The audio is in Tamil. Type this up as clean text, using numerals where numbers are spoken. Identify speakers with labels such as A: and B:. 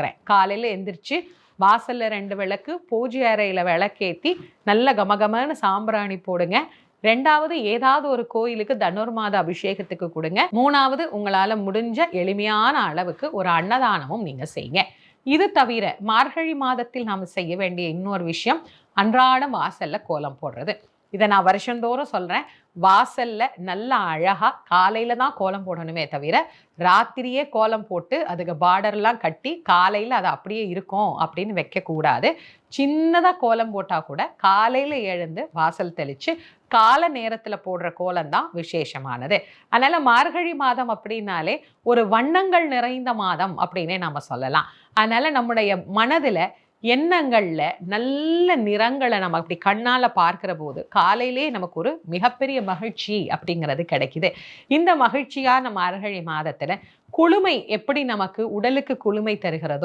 A: வச்சுக்கிறேன். காலையில் எந்திரிச்சு வாசல்ல 2 விளக்கு, பூஜை அறையில் விளக்கேற்றி நல்ல கமகமன்னு சாம்பிராணி போடுங்க. 2வது ஏதாவது ஒரு கோயிலுக்கு தனுர்மாத அபிஷேகத்துக்கு கொடுங்க. 3வது உங்களால் முடிஞ்ச எளிமையான அளவுக்கு ஒரு அன்னதானமும் நீங்கள் செய்யுங்க. இது தவிர மார்கழி மாதத்தில் நாம் செய்ய வேண்டிய இன்னொரு விஷயம் அன்றாடம் வாசல்ல கோலம் போடுறது. இதை நான் வருஷந்தோறும் சொல்கிறேன். வாசல்ல நல்லா அழகாக காலையில் தான் கோலம் போடணுமே தவிர ராத்திரியே கோலம் போட்டு அதுக்கு பார்டர்லாம் கட்டி காலையில் அது அப்படியே இருக்கும் அப்படின்னு வைக்கக்கூடாது. சின்னதாக கோலம் போட்டால் கூட காலையில் எழுந்து வாசல் தெளித்து கால நேரத்தில் போடுற கோலம் தான் விசேஷமானது. அதனால் மார்கழி மாதம் அப்படின்னாலே ஒரு வண்ணங்கள் நிறைந்த மாதம் அப்படின்னே நம்ம சொல்லலாம். அதனால் நம்முடைய மனதில் எண்ணங்கள்ல நல்ல நிறங்களை நம்ம அப்படி கண்ணால பார்க்கிற போது காலையிலே நமக்கு ஒரு மிகப்பெரிய மகிழ்ச்சி அப்படிங்கிறது கிடைக்குது. இந்த மகிழ்ச்சியான மார்கழி மாதத்துல குளுமை எப்படி நமக்கு உடலுக்கு குளுமை தருகிறதோ